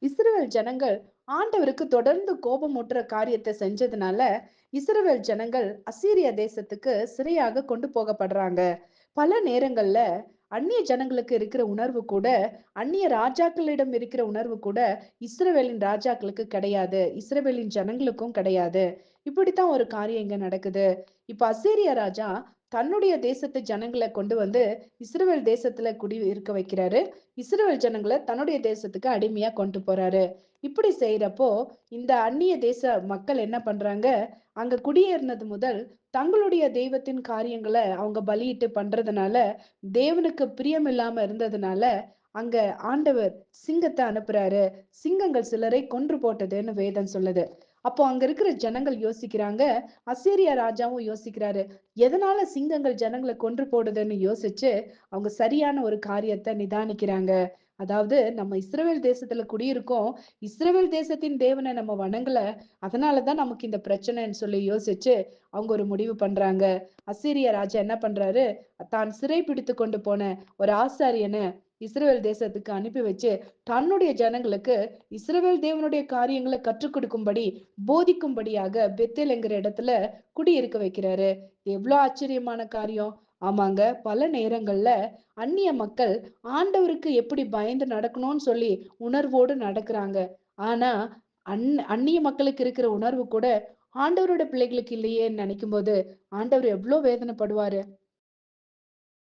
இஸ்ரவேல் ஜனங்கள் ஆண்டவருக்கு தொடர்ந்து கோபமூட்டுற காரியத்தை செஞ்சதுனால இஸ்ரவேல் ஜனங்கள் அசீரிய தேசத்துக்கு சிறையாக கொண்டு போகப்படுறாங்க. பல நேரங்கள்ல அந்நிய ஜனங்களுக்கு இருக்கிற உணர்வு கூட, அந்நிய ராஜாக்களிடம் இருக்கிற உணர்வு கூட இஸ்ரவேலின் ராஜாக்களுக்கு கிடையாது, இஸ்ரவேலின் ஜனங்களுக்கும் கிடையாது. இப்படித்தான் ஒரு காரியம் இங்க நடக்குது. இப்ப அசீரிய ராஜா தன்னுடைய தேசத்து ஜனங்களை கொண்டு வந்து இஸ்ரவேல் தேசத்துல குடி இருக்க வைக்கிறாரு. இஸ்ரவேல் ஜனங்களை தன்னுடைய தேசத்துக்கு அடிமையா கொண்டு போறாரு. இப்படி செய்யறப்போ இந்த அந்நிய தேச மக்கள் என்ன பண்றாங்க, அங்க குடியேறினது முதல் தங்களுடைய தெய்வத்தின் காரியங்களை அவங்க பலியிட்டு பண்றதுனால, தேவனுக்கு பிரியம் இல்லாம இருந்ததுனால அங்க ஆண்டவர் சிங்கத்தை அனுப்புறாரு. சிங்கங்கள் சிலரை கொன்று போட்டதுன்னு வேதம் சொல்லுது. அப்போ அங்க இருக்கிற ஜனங்கள் யோசிக்கிறாங்க, அசீரியா ராஜாவும் யோசிக்கிறாரு, எதனால சிங்கங்கள் ஜனங்களை கொன்று போடுதுன்னு யோசிச்சு அவங்க சரியான ஒரு காரியத்தை நிதானிக்கிறாங்க. அதாவது நம்ம இஸ்ரவேல் தேசத்துல குடியிருக்கோம், இஸ்ரவேல் தேசத்தின் தேவனை நம்ம வணங்கல, அதனாலதான் நமக்கு இந்த பிரச்சனைன்னு சொல்லி யோசிச்சு அவங்க ஒரு முடிவு பண்றாங்க. அசீரிய ராஜா என்ன பண்றாரு, தான் சிறை பிடித்து கொண்டு போன ஒரு ஆசாரியனை இஸ்ரவேல் தேசத்துக்கு அனுப்பி வச்சு தன்னுடைய ஜனங்களுக்கு இஸ்ரவேல் தேவனுடைய காரியங்களை கற்றுக் கொடுக்கும்படி போதிக்கும்படியாக பெத்தேல் என்கிற இடத்துல குடியிருக்க வைக்கிறாரு. எவ்வளவு ஆச்சரியமான காரியம். ஆமாங்க, பல நேரங்கள்ல அந்நிய மக்கள் ஆண்டவருக்கு எப்படி பயந்து நடக்கணும்னு சொல்லி உணர்வோடு நடக்கிறாங்க. ஆனா அந்நிய மக்களுக்கு இருக்கிற உணர்வு கூட ஆண்டவரோட பிள்ளைகளுக்கு இல்லையேன்னு நினைக்கும் போது ஆண்டவர் எவ்வளவு வேதனைப்படுவாரு.